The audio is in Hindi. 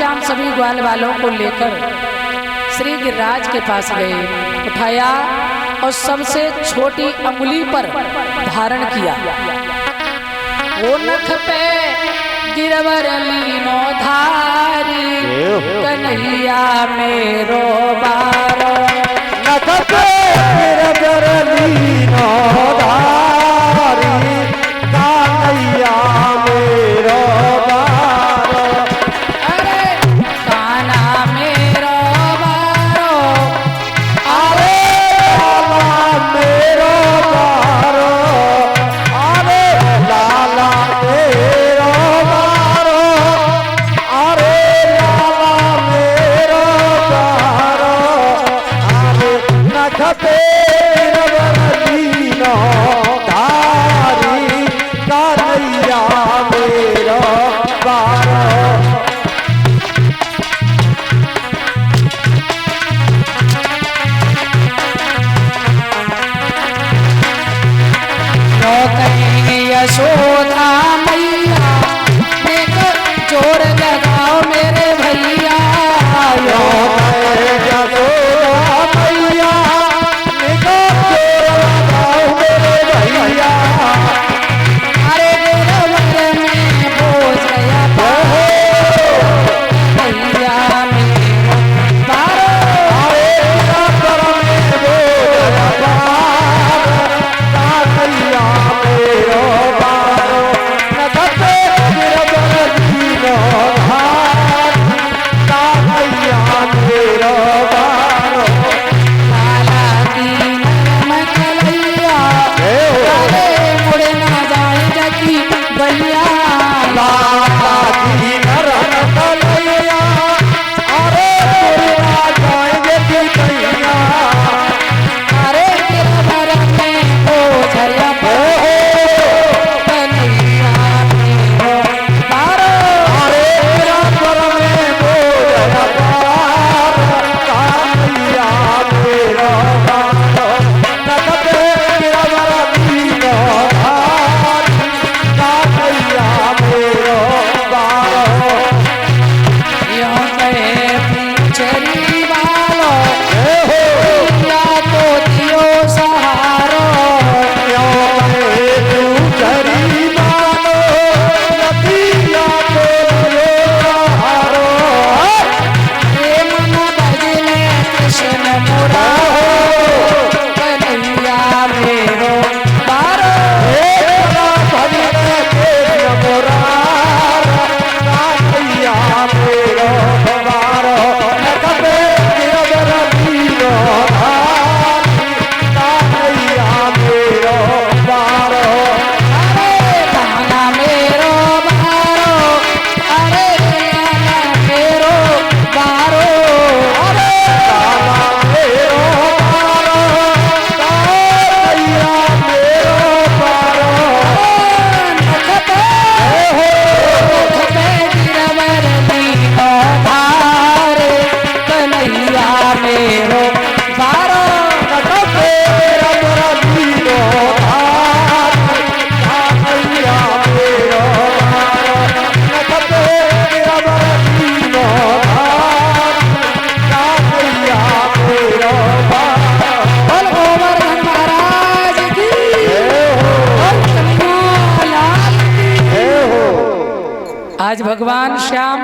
श्याम सभी ग्वाल वालों को लेकर श्री गिरिराज के पास गए, उठाया और सबसे छोटी अंगुली पर धारण किया। वो नख पे गिरवर लीनो धारी, कन्हैया मेरो बारो। नख पे गिरवर लीनो धारी, कन्हैया मेरो बारो। अरे कान्हा मेरो बारो, अरे लाला मेरो बारो, अरे लाला मेरो बारो, अरे लाला मेरो बारो। अरे नख पे गिरवर लीनो धारी, कन्हैया मेरो बारो। जो कहेंगे यशोदा मैया, देखो जोर लगाओ मेरे भैया। यो यशोदा मैया, निको जोर लगाओ मेरे भैया। अरे गिरवर में बोझ गया भैया मेरो बारो। अरे गिरवर में बोझ पार, कन्हैया मेरो बारो। नख पे गिरवर लीनो धारी, कन्हैया मेरो बारो। लाला की नरम कलैया, हे हो अरे मुड़ ना जाए जगी भैया। लाला की नरम कलैया, अरे मुर्गा जाएंगे पितैया। अरे गिरवर में बोझ गया कन्हैया मेरो बारो। अरे गिरवर में बोझ पार, कन्हैया मेरो बारो। नख पे गिरवर लीनो धारी, कन्हैया मेरो बारो। यूं कहे पूछरी वालो, हे हो या तो दियो सहारो। यो हे तू जरी मानो, नदिया को लो हारो। हे मन भजले कृष्ण मुरारो, कन्हैया मेरो बारो। हे बड़ा भजने कृष्ण मुरार, कन्हैया मेरो बारो। नख पे गिरवर लीनो धारी, कन्हैया मेरो बारो। अरे कान्हा मेरो बारो, अरे लाला मेरो बारो। अरे लाला मेरो बारो, कन्हैया मेरो बारो। नख पे गिरवर लीनो धारे, कन्हैया मेरो बारो। नख पे गिरवर लीनो धारी, कन्हैया मेरो बारो। नख पे गिरवर लीनो धारी, कन्हैया मेरो बारो। बोल गोवर्धन महाराज की, बोल कन्हैया लाल की। हे हो आज भगवान श्याम